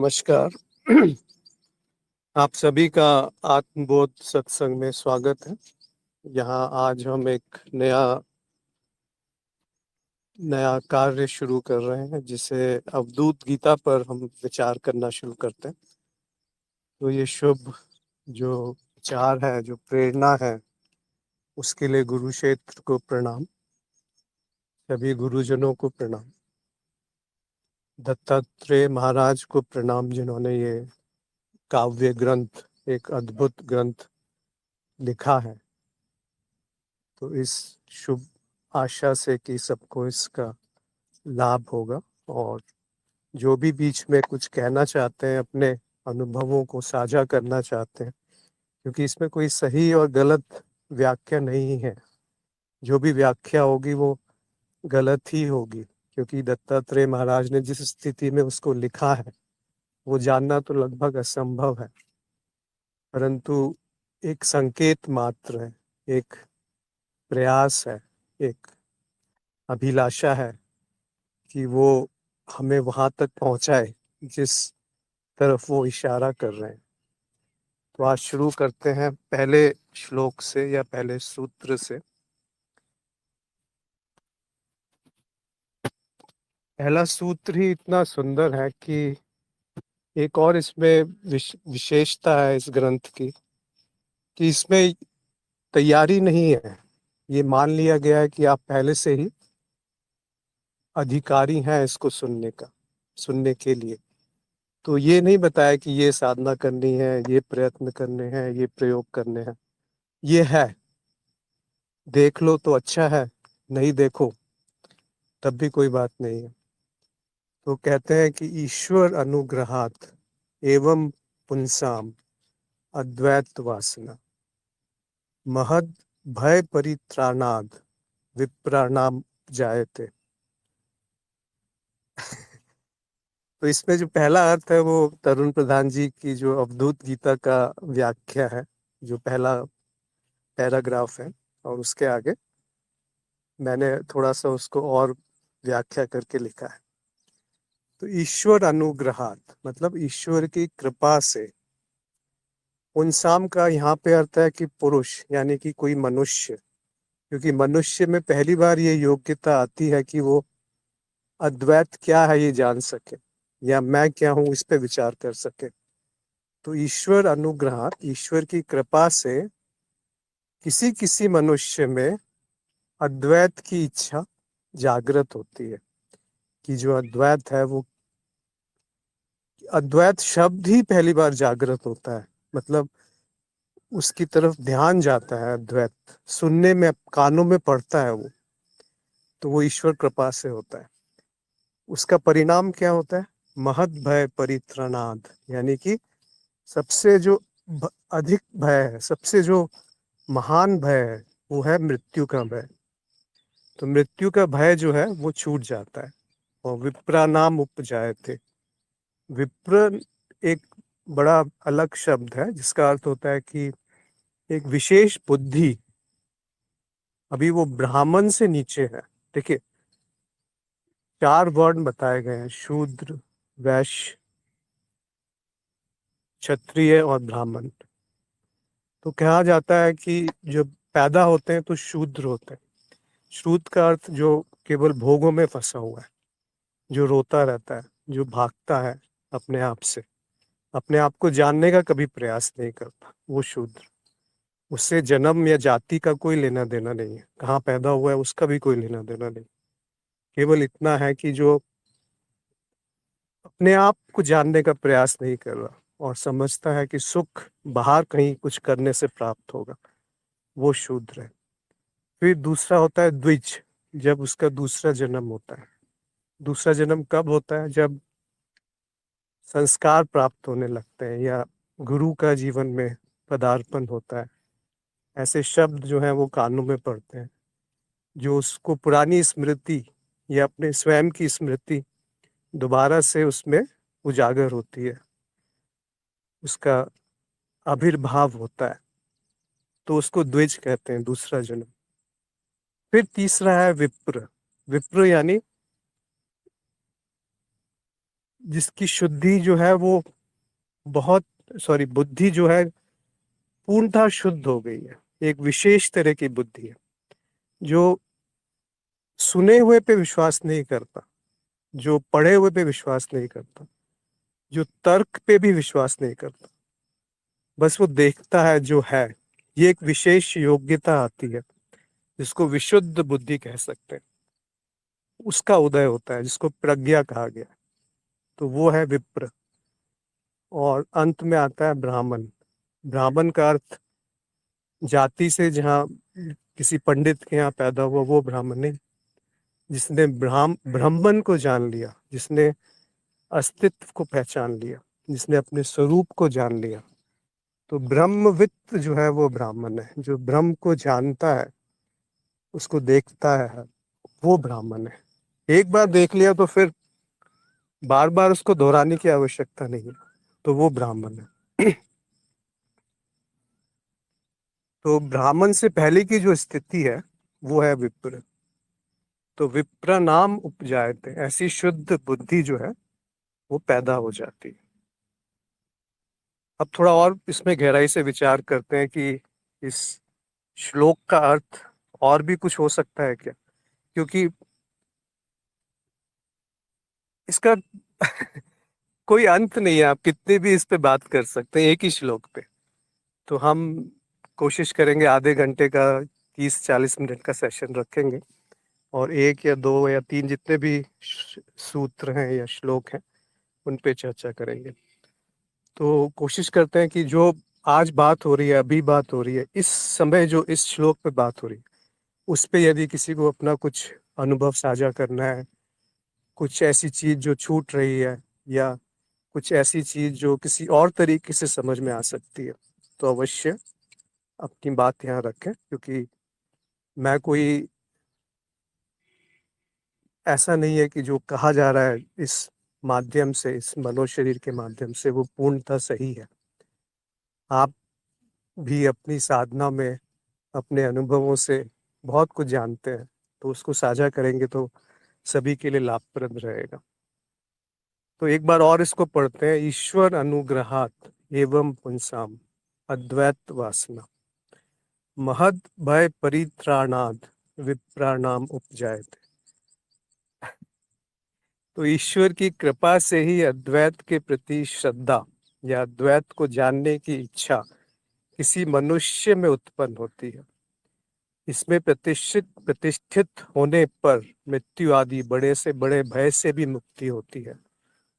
नमस्कार। आप सभी का आत्मबोध सत्संग में स्वागत है। यहाँ आज हम एक नया कार्य शुरू कर रहे हैं जिसे अवधूत गीता पर हम विचार करना शुरू करते हैं। तो ये शुभ जो विचार है, जो प्रेरणा है, उसके लिए गुरु क्षेत्र को प्रणाम, सभी गुरुजनों को प्रणाम, दत्तात्रेय महाराज को प्रणाम जिन्होंने ये काव्य ग्रंथ, एक अद्भुत ग्रंथ लिखा है। तो इस शुभ आशा से कि सबको इसका लाभ होगा, और जो भी बीच में कुछ कहना चाहते हैं, अपने अनुभवों को साझा करना चाहते हैं, क्योंकि इसमें कोई सही और गलत व्याख्या नहीं है। जो भी व्याख्या होगी वो गलत ही होगी, क्योंकि दत्तात्रेय महाराज ने जिस स्थिति में उसको लिखा है वो जानना तो लगभग असंभव है, परंतु एक संकेत मात्र है, एक प्रयास है, एक अभिलाषा है कि वो हमें वहां तक पहुंचाए जिस तरफ वो इशारा कर रहे हैं। तो आज शुरू करते हैं पहले श्लोक से या पहले सूत्र से। पहला सूत्र ही इतना सुंदर है कि एक और इसमें विशेषता है इस ग्रंथ की कि इसमें तैयारी नहीं है। ये मान लिया गया है कि आप पहले से ही अधिकारी हैं इसको सुनने के लिए। तो ये नहीं बताया कि ये साधना करनी है, ये प्रयत्न करने हैं, ये प्रयोग करने हैं। ये है, देख लो तो अच्छा है, नहीं देखो तब भी कोई बात नहीं है। तो कहते हैं कि ईश्वर अनुग्रहात एवं पुंसाम अद्वैत वासना महद भय परित्राणाद विप्राणाम जायते। तो इसमें जो पहला अर्थ है वो तरुण प्रधान जी की जो अवधूत गीता का व्याख्या है, जो पहला पैराग्राफ है, और उसके आगे मैंने थोड़ा सा उसको और व्याख्या करके लिखा है। तो ईश्वर अनुग्रहात मतलब ईश्वर की कृपा से, पुंसाम का यहाँ पे अर्थ है कि पुरुष, यानी कि कोई मनुष्य, क्योंकि मनुष्य में पहली बार ये योग्यता आती है कि वो अद्वैत क्या है ये जान सके, या मैं क्या हूं इस पे विचार कर सके। तो ईश्वर अनुग्रह, ईश्वर की कृपा से किसी किसी मनुष्य में अद्वैत की इच्छा जागृत होती है। कि जो अद्वैत है वो, अद्वैत शब्द ही पहली बार जागृत होता है, मतलब उसकी तरफ ध्यान जाता है। अद्वैत सुनने में, कानों में पड़ता है वो, तो वो ईश्वर कृपा से होता है। उसका परिणाम क्या होता है? महद भय परित्रणाद, यानी कि सबसे जो अधिक भय है, सबसे जो महान भय है, वो है मृत्यु का भय। तो मृत्यु का भय जो है वो छूट जाता है। और विप्रा नाम उपजायते, विप्र एक बड़ा अलग शब्द है जिसका अर्थ होता है कि एक विशेष बुद्धि। अभी वो ब्राह्मण से नीचे है। देखिए, 4 वर्ण बताए गए हैं: शूद्र, वैश्य, क्षत्रिय और ब्राह्मण। तो कहा जाता है कि जब पैदा होते हैं तो शूद्र होते हैं। शूद्र का अर्थ जो केवल भोगों में फंसा हुआ है, जो रोता रहता है, जो भागता है अपने आप से, अपने आप को जानने का कभी प्रयास नहीं करता, वो शूद्र। उससे जन्म या जाति का कोई लेना देना नहीं है, कहाँ पैदा हुआ है उसका भी कोई लेना देना नहीं। केवल इतना है कि जो अपने आप को जानने का प्रयास नहीं कर रहा और समझता है कि सुख बाहर कहीं कुछ करने से प्राप्त होगा, वो शूद्र है। फिर दूसरा होता है द्विज, जब उसका दूसरा जन्म होता है। दूसरा जन्म कब होता है? जब संस्कार प्राप्त होने लगते हैं या गुरु का जीवन में पदार्पण होता है। ऐसे शब्द जो हैं वो कानों में पड़ते हैं, जो उसको पुरानी स्मृति या अपने स्वयं की स्मृति दोबारा से उसमें उजागर होती है, उसका आविर्भाव होता है। तो उसको द्विज कहते हैं, दूसरा जन्म। फिर तीसरा है विप्र। विप्र यानी जिसकी शुद्धि जो है वो बुद्धि जो है पूर्णतः शुद्ध हो गई है। एक विशेष तरह की बुद्धि है जो सुने हुए पे विश्वास नहीं करता, जो पढ़े हुए पे विश्वास नहीं करता, जो तर्क पे भी विश्वास नहीं करता, बस वो देखता है जो है। ये एक विशेष योग्यता आती है जिसको विशुद्ध बुद्धि कह सकते हैं। उसका उदय होता है जिसको प्रज्ञा कहा गया। तो वो है विप्र। और अंत में आता है ब्राह्मण। ब्राह्मण का अर्थ जाति से जहाँ किसी पंडित के यहाँ पैदा हुआ वो ब्राह्मण नहीं। जिसने ब्राह्मण को जान लिया, जिसने अस्तित्व को पहचान लिया, जिसने अपने स्वरूप को जान लिया, तो ब्रह्मवित्त जो है वो ब्राह्मण है। जो ब्रह्म को जानता है, उसको देखता है, वो ब्राह्मण है। एक बार देख लिया तो फिर बार बार उसको दोहराने की आवश्यकता नहीं है, तो वो ब्राह्मण है। तो ब्राह्मण से पहले की जो स्थिति है वो है विप्र। तो विप्र नाम उपजायते, ऐसी शुद्ध बुद्धि जो है वो पैदा हो जाती है। अब थोड़ा और इसमें गहराई से विचार करते हैं कि इस श्लोक का अर्थ और भी कुछ हो सकता है क्या, क्योंकि इसका कोई अंत नहीं है। आप कितने भी इस पे बात कर सकते हैं एक ही श्लोक पे। तो हम कोशिश करेंगे आधे घंटे का, 30-40 मिनट का सेशन रखेंगे और एक या दो या तीन जितने भी सूत्र हैं या श्लोक हैं उन पे चर्चा करेंगे। तो कोशिश करते हैं कि जो आज बात हो रही है, अभी बात हो रही है, इस समय जो इस श्लोक पे बात हो रही है, उस पे यदि किसी को अपना कुछ अनुभव साझा करना है, कुछ ऐसी चीज जो छूट रही है या कुछ ऐसी चीज जो किसी और तरीके से समझ में आ सकती है, तो अवश्य अपनी बात यहाँ रखें। क्योंकि मैं कोई ऐसा नहीं है कि जो कहा जा रहा है इस माध्यम से, इस मनोशरीर के माध्यम से, वो पूर्णतः सही है। आप भी अपनी साधना में अपने अनुभवों से बहुत कुछ जानते हैं, तो उसको साझा करेंगे तो सभी के लिए लाभप्रद रहेगा। तो एक बार और इसको पढ़ते हैं। ईश्वर अनुग्रहात एवं पुंसाम अद्वैत वासना महद भय परित्राणाद विप्राणाम उपजायते। तो ईश्वर की कृपा से ही अद्वैत के प्रति श्रद्धा या अद्वैत को जानने की इच्छा किसी मनुष्य में उत्पन्न होती है। इसमें प्रतिष्ठित होने पर मृत्यु आदि बड़े से बड़े भय से भी मुक्ति होती है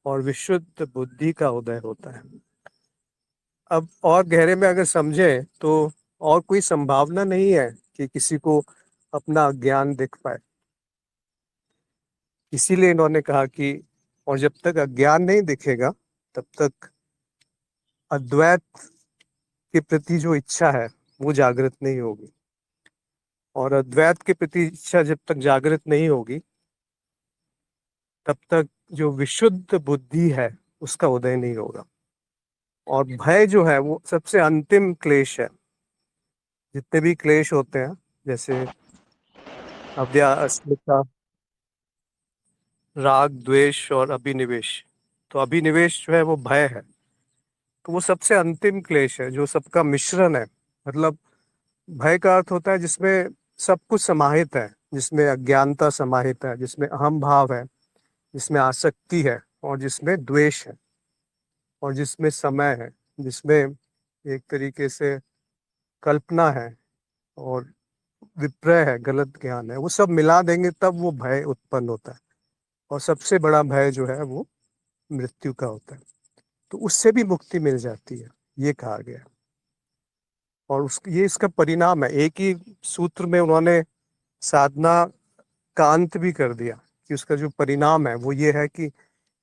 और विशुद्ध बुद्धि का उदय होता है। अब और गहरे में अगर समझें तो और कोई संभावना नहीं है कि किसी को अपना ज्ञान दिख पाए। इसीलिए इन्होंने कहा कि और जब तक अज्ञान नहीं दिखेगा तब तक अद्वैत के प्रति जो इच्छा है वो जागृत नहीं होगी। और अद्वैत के प्रति इच्छा जब तक जागृत नहीं होगी तब तक जो विशुद्ध बुद्धि है उसका उदय नहीं होगा। और भय जो है वो सबसे अंतिम क्लेश है। जितने भी क्लेश होते हैं, जैसे अव्या अस्मिता, राग, द्वेष और अभिनिवेश, तो अभिनिवेश जो है वो भय है। तो वो सबसे अंतिम क्लेश है जो सबका मिश्रण है। मतलब भय का अर्थ होता है जिसमें सब कुछ समाहित है, जिसमें अज्ञानता समाहित है, जिसमें अहम भाव है, जिसमें आसक्ति है और जिसमें द्वेष है और जिसमें समय है, जिसमें एक तरीके से कल्पना है और विप्रय है, गलत ज्ञान है। वो सब मिला देंगे तब वो भय उत्पन्न होता है। और सबसे बड़ा भय जो है वो मृत्यु का होता है। तो उससे भी मुक्ति मिल जाती है, ये कहा गया है। और ये इसका परिणाम है। एक ही सूत्र में उन्होंने साधना का अंत भी कर दिया कि उसका जो परिणाम है वो ये है कि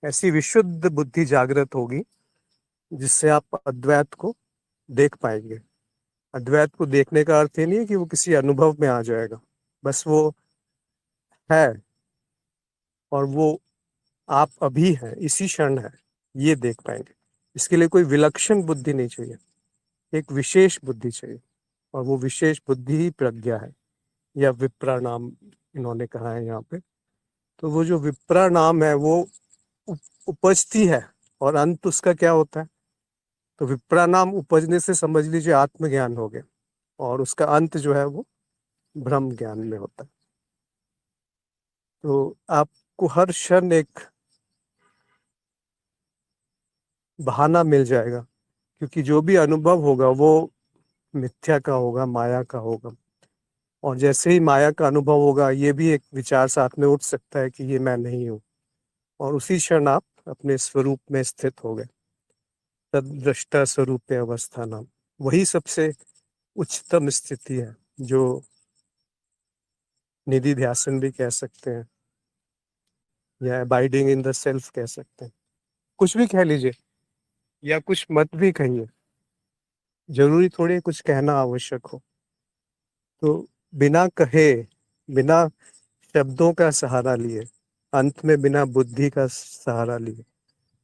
ऐसी विशुद्ध बुद्धि जागृत होगी जिससे आप अद्वैत को देख पाएंगे। अद्वैत को देखने का अर्थ ये नहीं है कि वो किसी अनुभव में आ जाएगा, बस वो है और वो आप अभी हैं, इसी क्षण है, ये देख पाएंगे। इसके लिए कोई विलक्षण बुद्धि नहीं चाहिए, एक विशेष बुद्धि चाहिए। और वो विशेष बुद्धि ही प्रज्ञा है या विप्रा नाम इन्होंने कहा है यहाँ पे। तो वो जो विप्रा नाम है वो उपजती है और अंत उसका क्या होता है? तो विप्रानाम उपजने से समझ लीजिए आत्मज्ञान हो गया, और उसका अंत जो है वो ब्रह्म ज्ञान में होता है। तो आपको हर क्षण एक बहाना मिल जाएगा, क्योंकि जो भी अनुभव होगा वो मिथ्या का होगा, माया का होगा। और जैसे ही माया का अनुभव होगा, ये भी एक विचार साथ में उठ सकता है कि ये मैं नहीं हूँ, और उसी क्षण आप अपने स्वरूप में स्थित हो गए। तद्दृष्टा स्वरूप अवस्था नाम, वही सबसे उच्चतम स्थिति है, जो निधि ध्यासन भी कह सकते हैं, या अबाइडिंग इन द सेल्फ कह सकते हैं, कुछ भी कह लीजिए, या कुछ मत भी कहिए, जरूरी थोड़ी है कुछ कहना आवश्यक हो। तो बिना कहे, बिना शब्दों का सहारा लिए, अंत में बिना बुद्धि का सहारा लिए,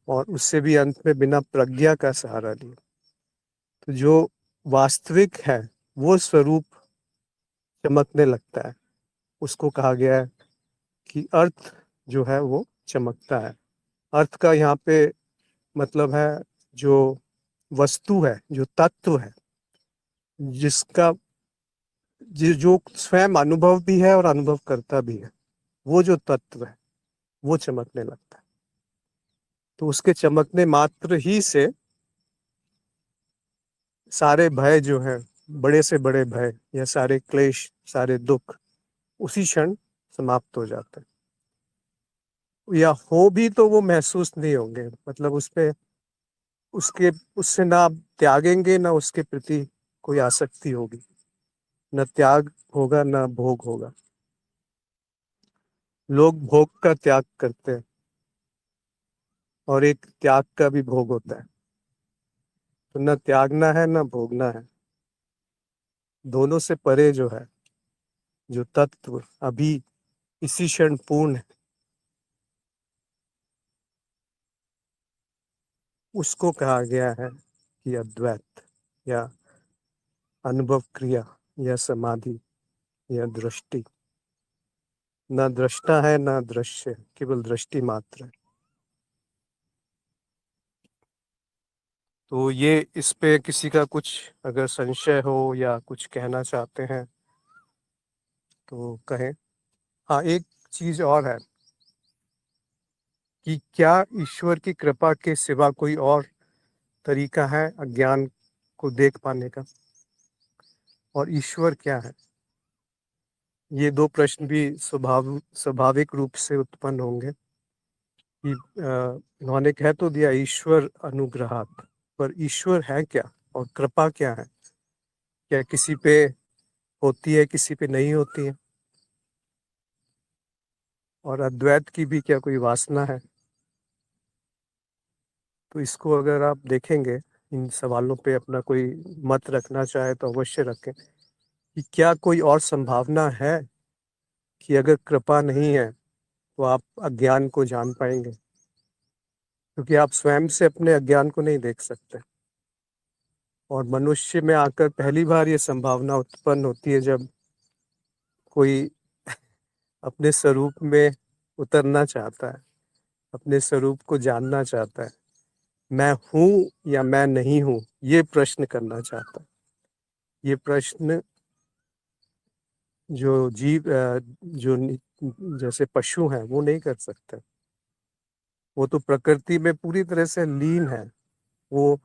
और उससे भी अंत में बिना प्रज्ञा का सहारा लिए, तो जो वास्तविक है वो स्वरूप चमकने लगता है। उसको कहा गया है कि अर्थ जो है वो चमकता है। अर्थ का यहाँ पे मतलब है जो वस्तु है, जो तत्व है, जिसका जो स्वयं अनुभव भी है और अनुभव करता भी है, वो जो तत्व है वो चमकने लगता है। तो उसके चमकने मात्र ही से सारे भय जो है, बड़े से बड़े भय या सारे क्लेश, सारे दुख उसी क्षण समाप्त हो जाते हैं, या हो भी तो वो महसूस नहीं होंगे। मतलब उसपे उसके उससे ना आप त्यागेंगे, ना उसके प्रति कोई आसक्ति होगी, न त्याग होगा न भोग होगा। लोग भोग का त्याग करते हैं, और एक त्याग का भी भोग होता है। तो न त्यागना है न भोगना है, दोनों से परे जो है, जो तत्व अभी इसी क्षण पूर्ण है, उसको कहा गया है कि अद्वैत, या अनुभव क्रिया, या समाधि, या दृष्टि। न दृष्टा है न दृश्य है, केवल दृष्टि मात्र है। तो ये इस पे किसी का कुछ अगर संशय हो या कुछ कहना चाहते हैं तो कहें। हाँ, एक चीज और है कि क्या ईश्वर की कृपा के सिवा कोई और तरीका है अज्ञान को देख पाने का, और ईश्वर क्या है? ये दो प्रश्न भी स्वाभाविक रूप से उत्पन्न होंगे कि उन्होंने कह तो दिया ईश्वर अनुग्रहात्, पर ईश्वर है क्या, और कृपा क्या है? क्या किसी पे होती है, किसी पे नहीं होती है? और अद्वैत की भी क्या कोई वासना है? तो इसको अगर आप देखेंगे, इन सवालों पे अपना कोई मत रखना चाहे तो अवश्य रखें कि क्या कोई और संभावना है कि अगर कृपा नहीं है तो आप अज्ञान को जान पाएंगे, क्योंकि आप स्वयं से अपने अज्ञान को नहीं देख सकते। और मनुष्य में आकर पहली बार ये संभावना उत्पन्न होती है जब कोई अपने स्वरूप में उतरना चाहता है, अपने स्वरूप को जानना चाहता है, मैं हूँ या मैं नहीं हूँ, ये प्रश्न करना चाहता है। ये प्रश्न जो जीव जैसे पशु हैं वो नहीं कर सकते। वो तो प्रकृति में पूरी तरह से लीन है, वो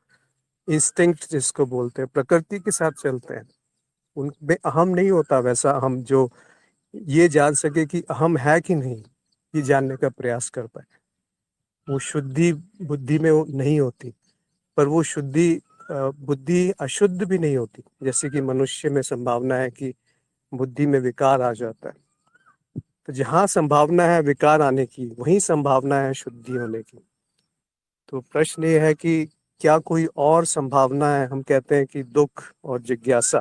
इंस्टिंक्ट जिसको बोलते हैं, प्रकृति के साथ चलते हैं। उनमें अहम नहीं होता, वैसा अहम जो ये जान सके कि अहम है कि नहीं, ये जानने का प्रयास कर पाए। वो शुद्धि बुद्धि में वो नहीं होती, पर वो शुद्धि बुद्धि अशुद्ध भी नहीं होती, जैसे कि मनुष्य में संभावना है कि बुद्धि में विकार आ जाता है। तो जहाँ संभावना है विकार आने की, वहीं संभावना है शुद्धि होने की। तो प्रश्न ये है कि क्या कोई और संभावना है? हम कहते हैं कि दुख और जिज्ञासा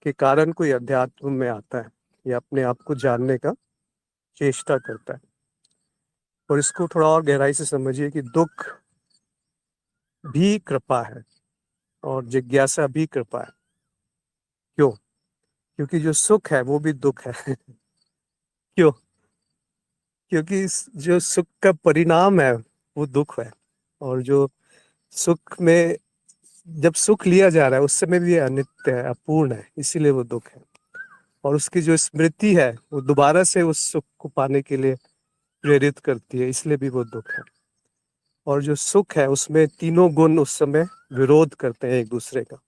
के कारण कोई अध्यात्म में आता है या अपने आप को जानने का चेष्टा करता है। और इसको थोड़ा और गहराई से समझिए कि दुख भी कृपा है और जिज्ञासा भी कृपा है। क्यों? क्योंकि जो सुख है वो भी दुख है। क्यों? क्योंकि जो सुख का परिणाम है वो दुख है, और जो सुख में जब सुख लिया जा रहा है उस समय भी ये अनित्य है, अपूर्ण है, इसीलिए वो दुख है। और उसकी जो स्मृति है वो दोबारा से उस सुख को पाने के लिए प्रेरित करती है, इसलिए भी वो दुख है। और जो सुख है उसमें तीनों गुण उस समय विरोध करते हैं एक दूसरे का,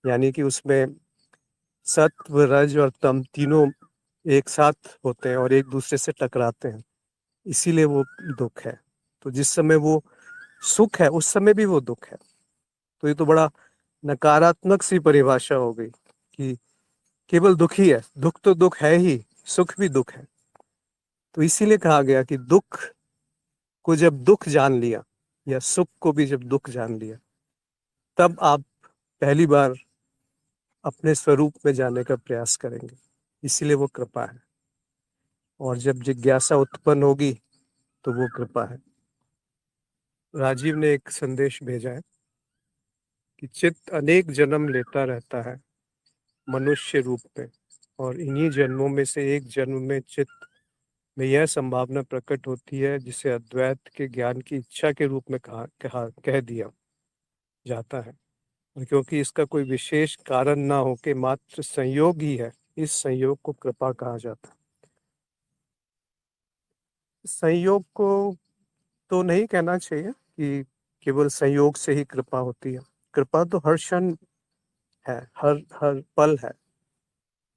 यानी कि उसमें सत्व रज और तम तीनों एक साथ होते हैं और एक दूसरे से टकराते हैं, इसीलिए वो दुख है। तो जिस समय वो सुख है उस समय भी वो दुख है। तो ये तो बड़ा नकारात्मक सी परिभाषा हो गई कि केवल दुख ही है, दुख तो दुख है ही, सुख भी दुख है। तो इसीलिए कहा गया कि दुख को जब दुख जान लिया, या सुख को भी जब दुख जान लिया, तब आप पहली बार अपने स्वरूप में जाने का प्रयास करेंगे, इसीलिए वो कृपा है। और जब जिज्ञासा उत्पन्न होगी तो वो कृपा है। राजीव ने एक संदेश भेजा है कि चित्त अनेक जन्म लेता रहता है मनुष्य रूप में, और इन्हीं जन्मों में से एक जन्म में चित्त में यह संभावना प्रकट होती है जिसे अद्वैत के ज्ञान की इच्छा के रूप में कह दिया जाता है। और क्योंकि इसका कोई विशेष कारण ना हो के मात्र संयोग ही है, इस संयोग को कृपा कहा जाता है। संयोग को तो नहीं कहना चाहिए कि केवल संयोग से ही कृपा होती है। कृपा तो हर क्षण है, हर हर पल है।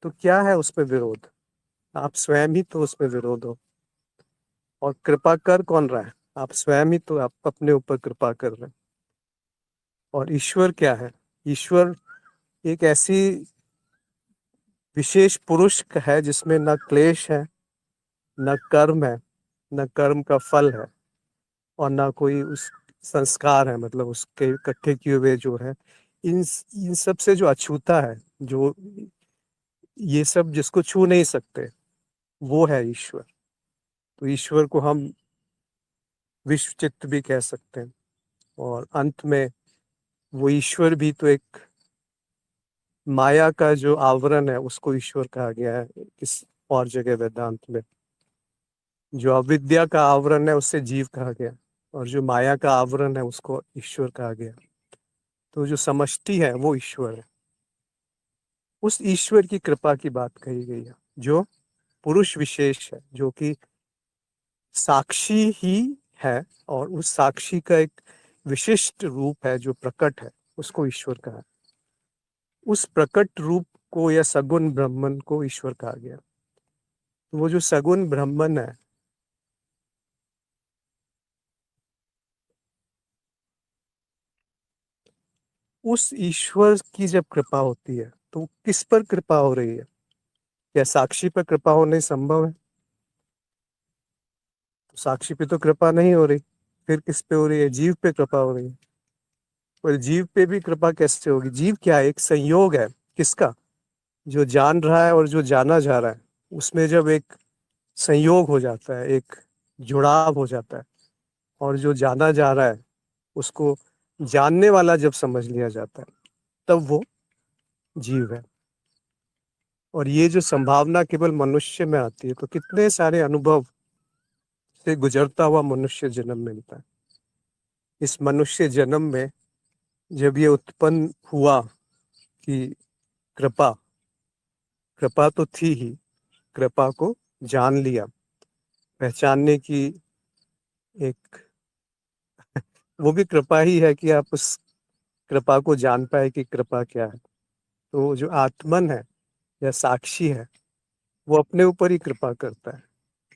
तो क्या है उसमें विरोध? आप स्वयं ही तो उसमें विरोध हो। और कृपा कर कौन रहा है? आप स्वयं ही तो, आप अपने ऊपर कृपा कर रहे हैं। और ईश्वर क्या है? ईश्वर एक ऐसी विशेष पुरुष है जिसमें न क्लेश है, न कर्म है, न कर्म का फल है, और ना कोई उस संस्कार है, मतलब उसके इकट्ठे किए हुए जो है, इन इन सब से जो अछूता है, जो ये सब जिसको छू नहीं सकते, वो है ईश्वर। तो ईश्वर को हम विश्व चित्त भी कह सकते हैं। और अंत में वो ईश्वर भी तो एक माया का जो आवरण है उसको ईश्वर कहा गया है इस और जगह वेदांत में। जो अविद्या का आवरण है उससे जीव कहा गया, और जो माया का आवरण है उसको ईश्वर कहा गया। तो जो समष्टि है वो ईश्वर है। उस ईश्वर की कृपा की बात कही गई है, जो पुरुष विशेष है, जो कि साक्षी ही है, और उस साक्षी का एक विशिष्ट रूप है जो प्रकट है, उसको ईश्वर कहा है। उस प्रकट रूप को या सगुण ब्रह्मन को ईश्वर कहा गया। तो वो जो सगुण ब्रह्मन है, उस ईश्वर की जब कृपा होती है तो किस पर कृपा हो रही है? क्या साक्षी पर कृपा होना संभव है? तो साक्षी पे तो कृपा नहीं हो रही, फिर किस पे हो रही है? जीव पे कृपा हो रही है। और जीव पे भी कृपा कैसे होगी? जीव क्या है? एक संयोग है। किसका? जो जान रहा है और जो जाना जा रहा है, उसमें जब एक संयोग हो जाता है, एक जुड़ाव हो जाता है, और जो जाना जा रहा है उसको जानने वाला जब समझ लिया जाता है, तब वो जीव है। और ये जो संभावना केवल मनुष्य में आती है, तो कितने सारे अनुभव से गुजरता हुआ मनुष्य जन्म मिलता है। इस मनुष्य जन्म में जब ये उत्पन्न हुआ कि कृपा, कृपा तो थी ही, कृपा को जान लिया, पहचानने की एक, वो भी कृपा ही है कि आप उस कृपा को जान पाए कि कृपा क्या है। तो जो आत्मन है या साक्षी है, वो अपने ऊपर ही कृपा करता है,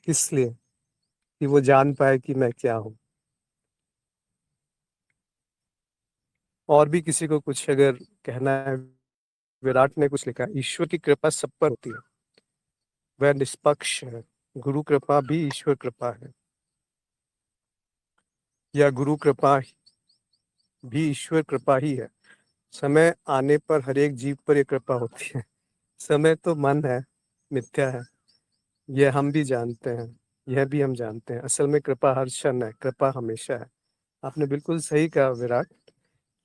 इसलिए कि वो जान पाए कि मैं क्या हूँ। और भी किसी को कुछ अगर कहना है? विराट ने कुछ लिखा है, ईश्वर की कृपा सब पर होती है, वह निष्पक्ष है। गुरु कृपा भी ईश्वर कृपा है, या गुरु कृपा भी ईश्वर कृपा ही है। समय आने पर हर एक जीव पर यह कृपा होती है। समय तो मन है, मिथ्या है, यह हम भी जानते हैं, यह भी हम जानते हैं। असल में कृपा हर क्षण है, कृपा हमेशा है। आपने बिल्कुल सही कहा विराट,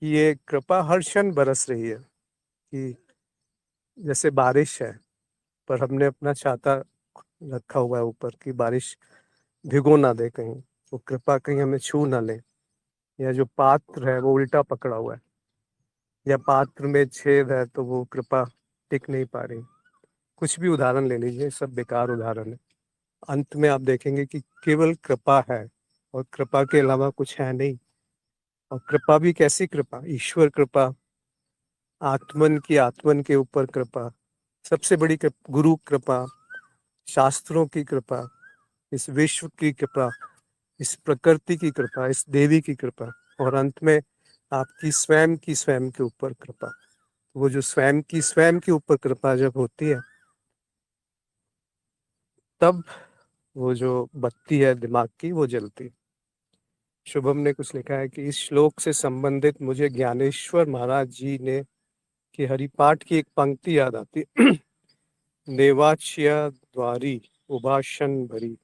कि ये कृपा हर क्षण बरस रही है। कि जैसे बारिश है, पर हमने अपना छाता रखा हुआ है ऊपर कि बारिश भिगो ना दे कहीं, वो कृपा कहीं हमें छू ना ले, या जो पात्र है वो उल्टा पकड़ा हुआ है, या पात्र में छेद है तो वो कृपा टिक नहीं पा रही। कुछ भी उदाहरण ले लीजिए, सब बेकार उदाहरण है। अंत में आप देखेंगे कि केवल कृपा है और कृपा के अलावा कुछ है नहीं। और कृपा भी कैसी कृपा? ईश्वर कृपा, आत्मन के ऊपर कृपा, सबसे बड़ी कृपा गुरु कृपा, शास्त्रों की कृपा, इस विश्व की कृपा, इस प्रकृति की कृपा, इस देवी की कृपा, और अंत में आपकी स्वयं के ऊपर कृपा। वो जो स्वयं के ऊपर कृपा जब होती है, तब वो जो बत्ती है दिमाग की वो जलती है। शुभम ने कुछ लिखा है कि इस श्लोक से संबंधित मुझे ज्ञानेश्वर महाराज जी ने कि हरिपाठ की एक पंक्ति याद आती देवाच्य द्वारी उभाषण भरी,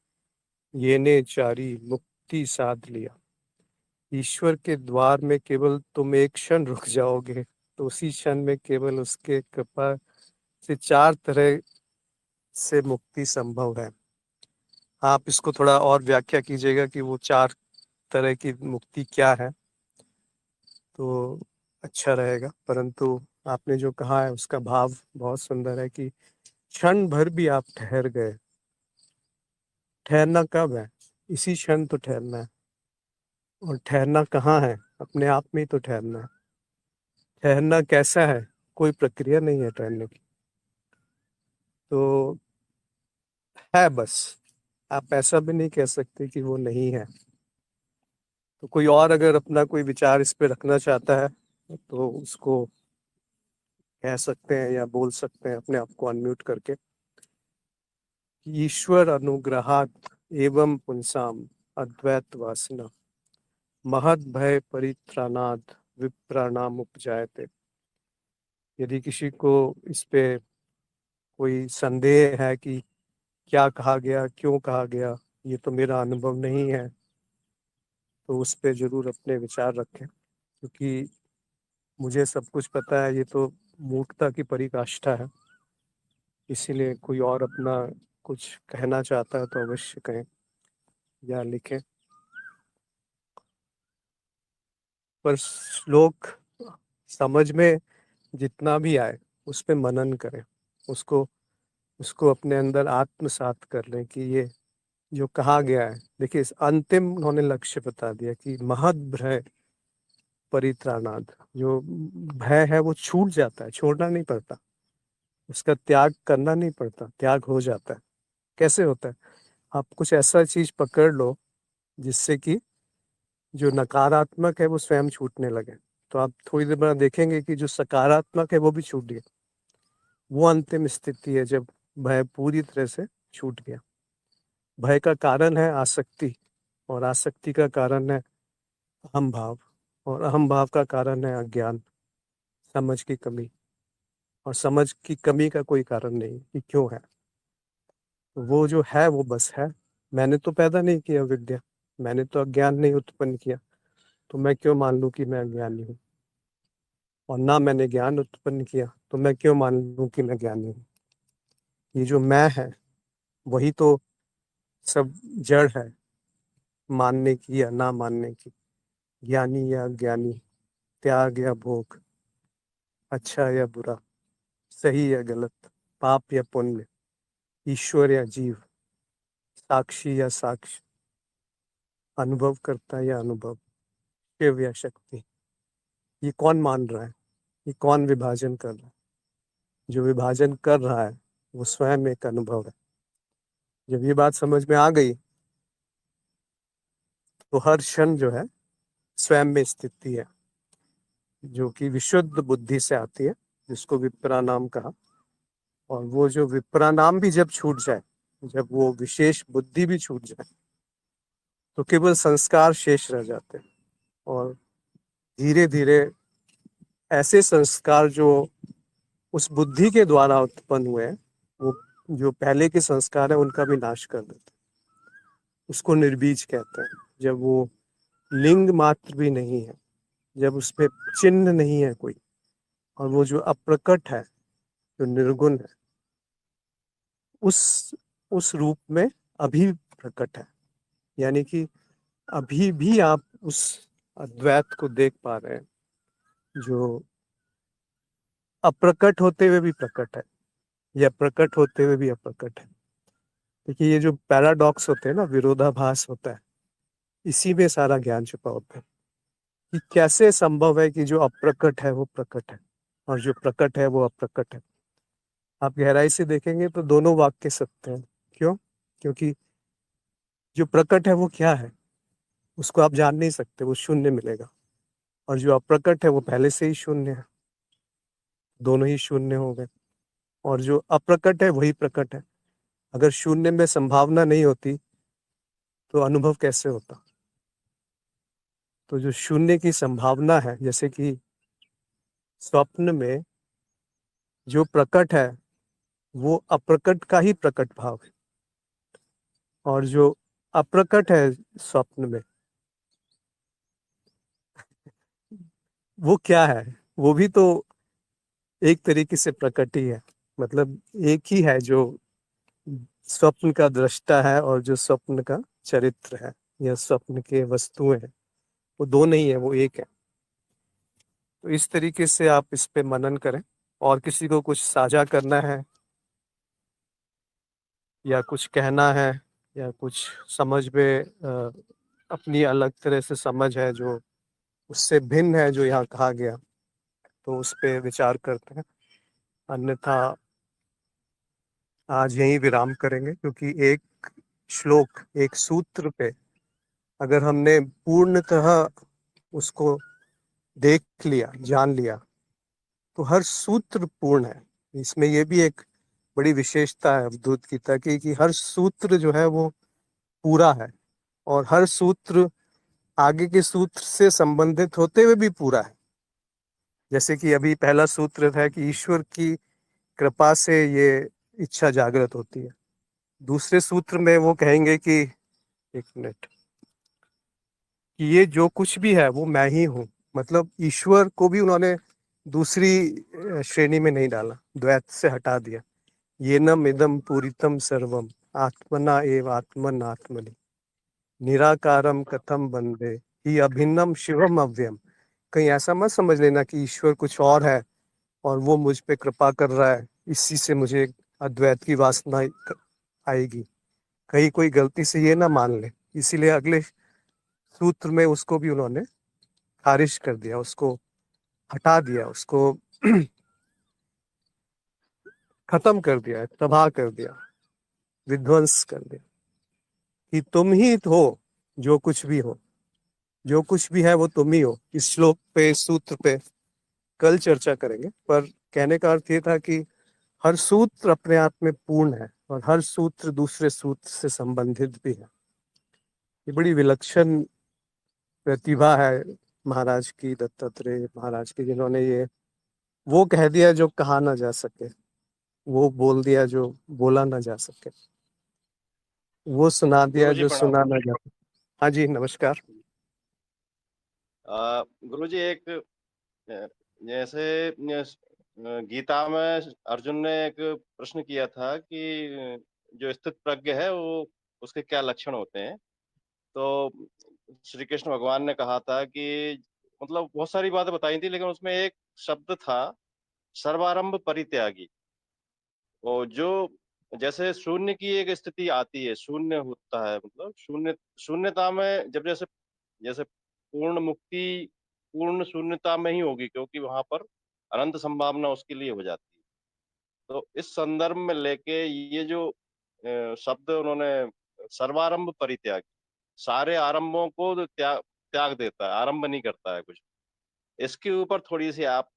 येने चारी मुक्ति साध लिया। ईश्वर के द्वार में केवल तुम एक क्षण रुक जाओगे तो उसी क्षण में केवल उसके कृपा से 4 तरह से मुक्ति संभव है। आप इसको थोड़ा और व्याख्या कीजिएगा कि वो 4 तरह की मुक्ति क्या है, तो अच्छा रहेगा। परंतु आपने जो कहा है उसका भाव बहुत सुंदर है कि क्षण भर भी आप ठहर गए। ठहरना कब है? इसी क्षण तो ठहरना है। और ठहरना कहाँ है? अपने आप में ही तो ठहरना है। ठहरना कैसा है? कोई प्रक्रिया नहीं है ठहरने की, तो है बस। आप ऐसा भी नहीं कह सकते कि वो नहीं है। तो कोई और अगर अपना कोई विचार इस पे रखना चाहता है तो उसको कह सकते हैं या बोल सकते हैं अपने आप को अनम्यूट करके। ईश्वर अनुग्रहात् एवं पुंसाम अद्वैत वासना महद भय परित्राणात् विप्राणाम उपजायते। यदि किसी को इस पे कोई संदेह है कि क्या कहा गया, क्यों कहा गया, ये तो मेरा अनुभव नहीं है, तो उस पे जरूर अपने विचार रखें। क्योंकि मुझे सब कुछ पता है, ये तो मूर्खता की पराकाष्ठा है। इसीलिए कोई और अपना कुछ कहना चाहता है तो अवश्य कहें या लिखें। पर श्लोक समझ में जितना भी आए उस पे मनन करें, उसको उसको अपने अंदर आत्मसात कर लें कि ये जो कहा गया है। देखिए, इस अंतिम उन्होंने लक्ष्य बता दिया कि महद भय परित्राणाद। जो भय है वो छूट जाता है, छोड़ना नहीं पड़ता, उसका त्याग करना नहीं पड़ता, त्याग हो जाता है। कैसे होता है? आप कुछ ऐसा चीज पकड़ लो जिससे कि जो नकारात्मक है वो स्वयं छूटने लगे, तो आप थोड़ी देर बाद देखेंगे कि जो सकारात्मक है वो भी छूट गया। वो अंतिम स्थिति है जब भय पूरी तरह से छूट गया। भय का कारण है आसक्ति, और आसक्ति का कारण है अहम भाव, और अहम भाव का कारण है अज्ञान, समझ की कमी। और समझ की कमी का कोई कारण नहीं कि क्यों है। वो जो है वो बस है। मैंने तो पैदा नहीं किया विद्या, मैंने तो अज्ञान नहीं उत्पन्न किया, तो मैं क्यों मान लूं कि मैं अज्ञानी हूँ? और ना मैंने ज्ञान उत्पन्न किया, तो मैं क्यों मान लूं कि मैं ज्ञानी हूँ? ये जो मैं है वही तो सब जड़ है, मानने की या ना मानने की, ज्ञानी या अज्ञानी, त्याग या भोग, अच्छा या बुरा, सही या गलत, पाप या पुण्य, ईश्वर या जीव, साक्षी या साक्ष्य, अनुभव करता या अनुभव, शिव या शक्ति। ये कौन मान रहा है? ये कौन विभाजन कर रहा है? जो विभाजन कर रहा है वो स्वयं एक अनुभव है। जब ये बात समझ में आ गई तो हर क्षण जो है स्वयं में स्थिति है, जो कि विशुद्ध बुद्धि से आती है, जिसको विपरानाम कहा। और वो जो विपरानाम भी जब छूट जाए, जब वो विशेष बुद्धि भी छूट जाए, तो केवल संस्कार शेष रह जाते हैं। और धीरे धीरे ऐसे संस्कार जो उस बुद्धि के द्वारा उत्पन्न हुए हैं, वो जो पहले के संस्कार है उनका भी नाश कर देते हैं। उसको निर्बीज कहते हैं। जब वो लिंग मात्र भी नहीं है, जब उसमें चिन्ह नहीं है कोई, और वो जो अप्रकट है, जो निर्गुण है, उस रूप में अभी प्रकट है। यानी कि अभी भी आप उस अद्वैत को देख पा रहे हैं जो अप्रकट होते हुए भी प्रकट है या प्रकट होते हुए भी अप्रकट है। देखिए ये जो पैराडॉक्स होते हैं ना, विरोधाभास होता है, इसी में सारा ज्ञान छुपा होता है कि कैसे संभव है कि जो अप्रकट है वो प्रकट है और जो प्रकट है वो अप्रकट है। आप गहराई से देखेंगे तो दोनों वाक्य सत्य हैं। क्यों? क्योंकि जो प्रकट है वो क्या है, उसको आप जान नहीं सकते, वो शून्य मिलेगा। और जो अप्रकट है वो पहले से ही शून्य है, दोनों ही शून्य हो गए। और जो अप्रकट है वही प्रकट है। अगर शून्य में संभावना नहीं होती तो अनुभव कैसे होता? तो जो शून्य की संभावना है, जैसे कि स्वप्न में जो प्रकट है वो अप्रकट का ही प्रकट भाव है, और जो अप्रकट है स्वप्न में वो क्या है? वो भी तो एक तरीके से प्रकट ही है। मतलब एक ही है जो स्वप्न का दृष्टा है और जो स्वप्न का चरित्र है या स्वप्न के वस्तुएं हैं, वो दो नहीं है, वो एक है। तो इस तरीके से आप इस पे मनन करें। और किसी को कुछ साझा करना है या कुछ कहना है या कुछ समझ में अपनी अलग तरह से समझ है जो उससे भिन्न है जो यहाँ कहा गया, तो उस पे विचार करते हैं। अन्यथा आज यहीं विराम करेंगे, क्योंकि एक श्लोक, एक सूत्र पे अगर हमने पूर्णतः उसको देख लिया, जान लिया, तो हर सूत्र पूर्ण है। इसमें ये भी एक बड़ी विशेषता है अवधूत गीता की कि हर सूत्र जो है वो पूरा है, और हर सूत्र आगे के सूत्र से संबंधित होते हुए भी पूरा है। जैसे कि अभी पहला सूत्र था कि ईश्वर की कृपा से ये इच्छा जागृत होती है। दूसरे सूत्र में वो कहेंगे कि, एक मिनट, कि ये जो कुछ भी है वो मैं ही हूँ। मतलब ईश्वर को भी उन्होंने दूसरी श्रेणी में नहीं डाला, द्वैत से हटा दिया। ये नम इदम पूरितम सर्वम आत्मना एव आत्मन आत्मनि निराकारम कथम बंदे ही अभिन्नम शिवम अव्ययम। कहीं ऐसा मत समझ लेना कि ईश्वर कुछ और है और वो मुझ पे कृपा कर रहा है, इसी से मुझे अद्वैत की वासना आएगी। कहीं कोई गलती से ये ना मान ले। इसीलिए अगले सूत्र में उसको भी उन्होंने खारिज कर दिया, उसको हटा दिया, उसको खत्म कर दिया, तबाह कर दिया, विध्वंस कर दिया कि तुम ही हो जो कुछ भी हो, जो कुछ भी है वो तुम ही हो। इस श्लोक पे, इस सूत्र पे कल चर्चा करेंगे, पर कहने का अर्थ ये था कि हर सूत्र अपने आप में पूर्ण है और हर सूत्र दूसरे सूत्र से संबंधित भी है। ये बड़ी विलक्षण प्रतिभा है महाराज की, दत्तात्रेय महाराज की, जिन्होंने ये वो कह दिया जो कहा ना जा सके, वो बोल दिया जो बोला ना जा सके, वो सुना दिया गुरुजी जो प्रणाम। सुना ना जा सके। हाँ जी, नमस्कार। गुरुजी एक जैसे गीता में अर्जुन ने एक प्रश्न किया था कि जो स्थित प्रज्ञ है वो उसके क्या लक्षण होते हैं। तो श्री कृष्ण भगवान ने कहा था कि मतलब बहुत सारी बातें बताई थी, लेकिन उसमें एक शब्द था सर्वारंभ परित्यागी। वो जो जैसे शून्य की एक स्थिति आती है, शून्य होता है, मतलब शून्यता में जब जैसे जैसे पूर्ण मुक्ति पूर्ण शून्यता में ही होगी, क्योंकि वहां पर अनंत संभावना उसके लिए हो जाती है। तो इस संदर्भ में लेके ये जो शब्द उन्होंने सर्वारंभ परित्याग, सारे आरंभों को तो त्याग देता है, आरंभ नहीं करता है कुछ। इसके ऊपर थोड़ी सी आप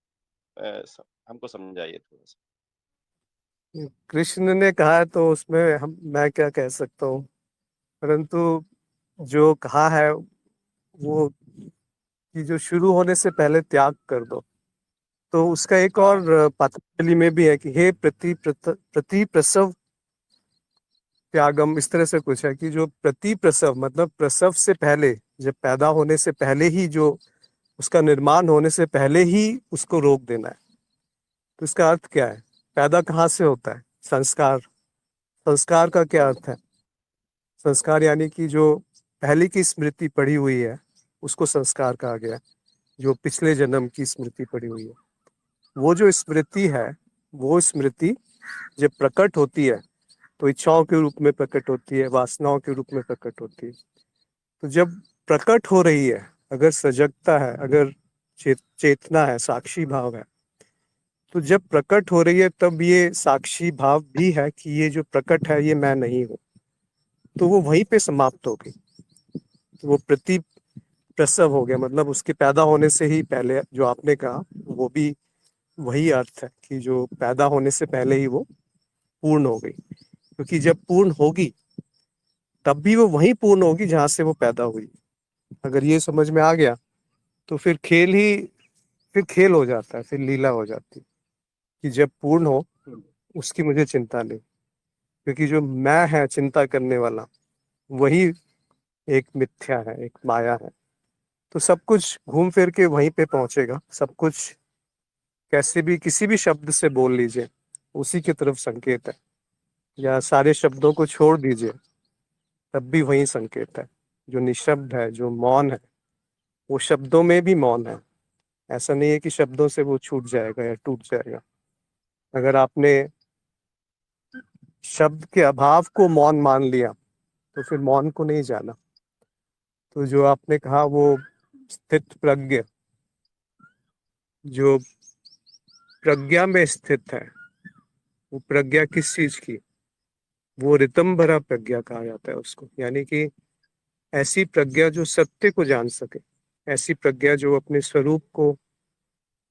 हमको समझाइए थोड़ा सा। कृष्ण ने कहा है तो उसमें हम मैं क्या कह सकता हूँ, परंतु जो कहा है वो कि जो शुरू होने से पहले त्याग कर दो। तो उसका एक हाँ। और पतंजलि में भी है कि हे प्रति प्रसव त्यागम, इस तरह से कुछ है कि जो प्रति प्रसव मतलब प्रसव से पहले, जब पैदा होने से पहले ही, जो उसका निर्माण होने से पहले ही उसको रोक देना है। तो इसका अर्थ क्या है? पैदा कहाँ से होता है? संस्कार। संस्कार का क्या अर्थ है? संस्कार यानी कि जो पहले की स्मृति पड़ी हुई है उसको संस्कार कहा गया, जो पिछले जन्म की स्मृति पड़ी हुई है। वो जो स्मृति है, वो स्मृति जब प्रकट होती है तो इच्छाओं के रूप में प्रकट होती है, वासनाओं के रूप में प्रकट होती है। तो जब प्रकट हो रही है, अगर सजगता है, अगर चेतना है, साक्षी भाव है, तो जब प्रकट हो रही है तब ये साक्षी भाव भी है कि ये जो प्रकट है ये मैं नहीं हूँ, तो वो वहीं पे समाप्त हो गई। तो वो प्रति प्रसव हो गया, मतलब उसके पैदा होने से ही पहले जो आपने कहा वो भी वही अर्थ है कि जो पैदा होने से पहले ही वो पूर्ण हो गई, क्योंकि जब पूर्ण होगी तब भी वो वहीं पूर्ण होगी जहां से वो पैदा हुई। अगर ये समझ में आ गया तो फिर खेल हो जाता है, फिर लीला हो जाती है कि जब पूर्ण हो उसकी मुझे चिंता नहीं, क्योंकि जो मैं है चिंता करने वाला वही एक मिथ्या है, एक माया है। तो सब कुछ घूम फिर के वहीं पे पहुंचेगा, सब कुछ कैसे भी किसी भी शब्द से बोल लीजिए उसी की तरफ संकेत है, या सारे शब्दों को छोड़ दीजिए तब भी वही संकेत है। जो निशब्द है, जो मौन है, वो शब्दों में भी मौन है। ऐसा नहीं है कि शब्दों से वो छूट जाएगा या टूट जाएगा। अगर आपने शब्द के अभाव को मौन मान लिया तो फिर मौन को नहीं जाना। तो जो आपने कहा वो स्थित प्रज्ञ, जो प्रज्ञा में स्थित है, वो प्रज्ञा किस चीज की? वो ऋतंभरा प्रज्ञा कहा जाता है उसको, यानी कि ऐसी प्रज्ञा जो सत्य को जान सके, ऐसी प्रज्ञा जो अपने स्वरूप को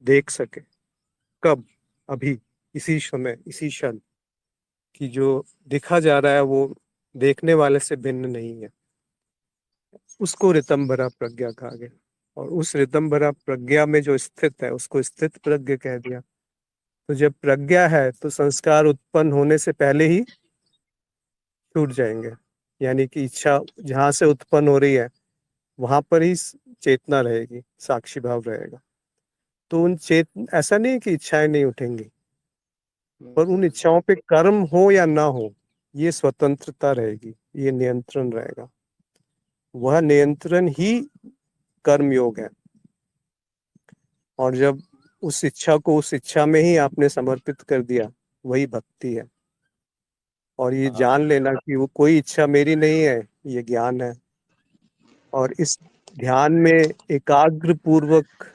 देख सके। कब? अभी, इसी समय, इसी क्षण, कि जो दिखा जा रहा है वो देखने वाले से भिन्न नहीं है। उसको ऋतंभरा प्रज्ञा कहा गया, और उस ऋतंभरा प्रज्ञा में जो स्थित है उसको स्थित प्रज्ञ कह दिया। तो जब प्रज्ञा है तो संस्कार उत्पन्न होने से पहले ही छूट जाएंगे, यानी कि इच्छा जहां से उत्पन्न हो रही है वहां पर ही चेतना रहेगी, साक्षी भाव रहेगा। तो उन ऐसा नहीं कि इच्छाएं नहीं उठेंगी, पर उन इच्छाओं पे कर्म हो या ना हो, ये स्वतंत्रता रहेगी, ये नियंत्रण रहेगा। वह नियंत्रण ही कर्म योग है। और जब उस इच्छा को उस इच्छा में ही आपने समर्पित कर दिया, वही भक्ति है। और ये जान लेना कि वो कोई इच्छा मेरी नहीं है, ये ज्ञान है। और इस ध्यान में एकाग्र पूर्वक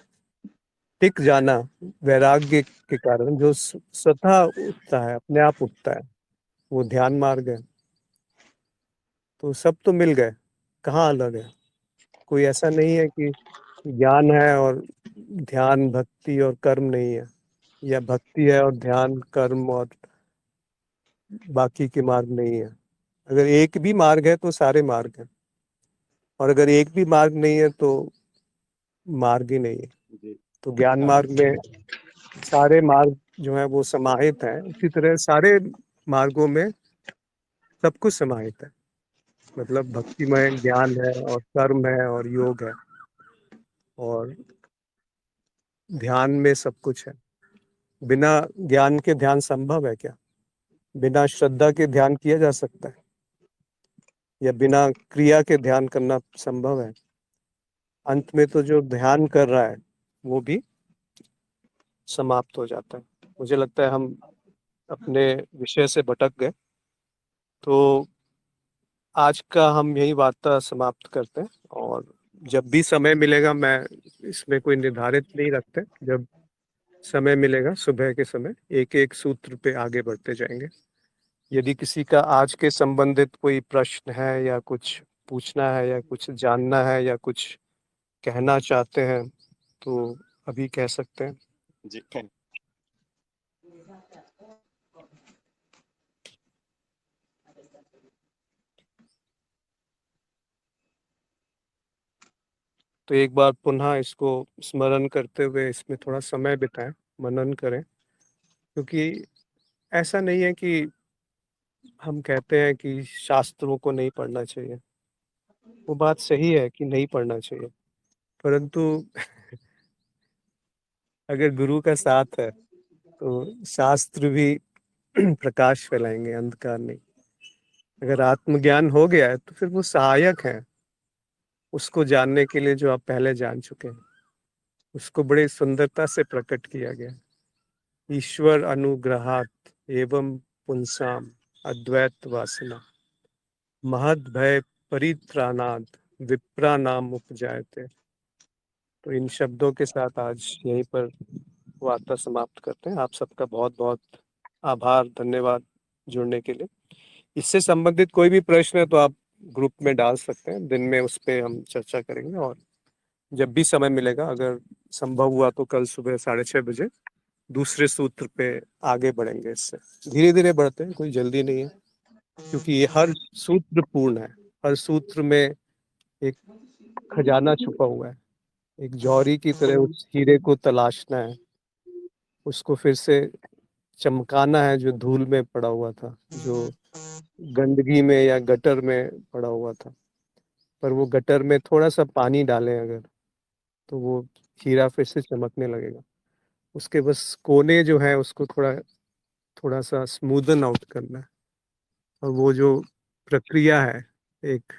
टिक जाना, वैराग्य के कारण जो स्वतः उठता है, अपने आप उठता है, वो ध्यान मार्ग है। तो सब तो मिल गए, कहाँ अलग है? कोई ऐसा नहीं है कि ज्ञान है और ध्यान, भक्ति और कर्म नहीं है, या भक्ति है और ध्यान, कर्म और बाकी के मार्ग नहीं है। अगर एक भी मार्ग है तो सारे मार्ग हैं, और अगर एक भी मार्ग नहीं है तो मार्ग ही नहीं है। तो ज्ञान मार्ग में सारे मार्ग जो है वो समाहित हैं, उसी तरह सारे मार्गों में सब कुछ समाहित है। मतलब भक्ति में ज्ञान है और कर्म है और योग है, और ध्यान में सब कुछ है। बिना ज्ञान के ध्यान संभव है क्या? बिना श्रद्धा के ध्यान किया जा सकता है, या बिना क्रिया के ध्यान करना संभव है? अंत में तो जो ध्यान कर रहा है वो भी समाप्त हो जाता है। मुझे लगता है हम अपने विषय से भटक गए, तो आज का हम यही वार्ता समाप्त करते हैं। और जब भी समय मिलेगा, मैं इसमें कोई निर्धारित नहीं रखते, जब समय मिलेगा सुबह के समय एक एक सूत्र पे आगे बढ़ते जाएंगे। यदि किसी का आज के संबंधित कोई प्रश्न है, या कुछ पूछना है, या कुछ जानना है, या कुछ कहना चाहते हैं, तो अभी कह सकते हैं। जी। तो एक बार पुनः इसको स्मरण करते हुए इसमें थोड़ा समय बिताएं, मनन करें। क्योंकि ऐसा नहीं है कि हम कहते हैं कि शास्त्रों को नहीं पढ़ना चाहिए, वो बात सही है कि नहीं पढ़ना चाहिए, परंतु अगर गुरु का साथ है तो शास्त्र भी प्रकाश फैलाएंगे, अंधकार नहीं। अगर आत्मज्ञान हो गया है तो फिर वो सहायक है, उसको जानने के लिए जो आप पहले जान चुके हैं, उसको बड़ी सुंदरता से प्रकट किया गया। ईश्वर अनुग्रहात् एवं पुंसाम अद्वैत वासना महद भय परित्राणात् विप्रानाम उपजायते। तो इन शब्दों के साथ आज यहीं पर वार्ता समाप्त करते हैं। आप सबका बहुत बहुत आभार, धन्यवाद जुड़ने के लिए। इससे संबंधित कोई भी प्रश्न है तो आप ग्रुप में डाल सकते हैं, दिन में उस पर हम चर्चा करेंगे। और जब भी समय मिलेगा, अगर संभव हुआ तो कल सुबह 6:30 बजे दूसरे सूत्र पे आगे बढ़ेंगे। इससे धीरे धीरे बढ़ते हैं, कोई जल्दी नहीं है, क्योंकि ये हर सूत्र पूर्ण है। हर सूत्र में एक खजाना छुपा हुआ है। एक जौहरी की तरह उस हीरे को तलाशना है, उसको फिर से चमकाना है, जो धूल में पड़ा हुआ था, जो गंदगी में या गटर में पड़ा हुआ था। पर वो गटर में थोड़ा सा पानी डालें अगर, तो वो हीरा फिर से चमकने लगेगा। उसके बस कोने जो है उसको थोड़ा थोड़ा सा स्मूदन आउट करना है। और वो जो प्रक्रिया है एक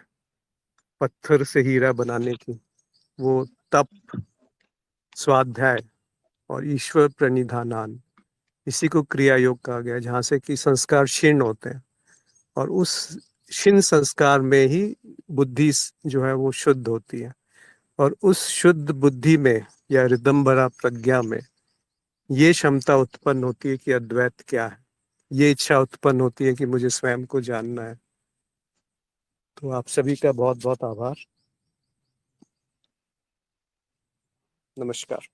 पत्थर से हीरा बनाने की, वो तप, स्वाध्याय और ईश्वर प्रणिधानान, इसी को क्रिया योग कहा गया है, जहाँ से कि संस्कार क्षीण होते हैं। और उस क्षीण संस्कार में ही बुद्धि जो है वो शुद्ध होती है। और उस शुद्ध बुद्धि में या रिदम्बरा प्रज्ञा में ये क्षमता उत्पन्न होती है कि अद्वैत क्या है। ये इच्छा उत्पन्न होती है कि मुझे स्वयं को जानना है। तो आप सभी का बहुत बहुत आभार। नमस्कार।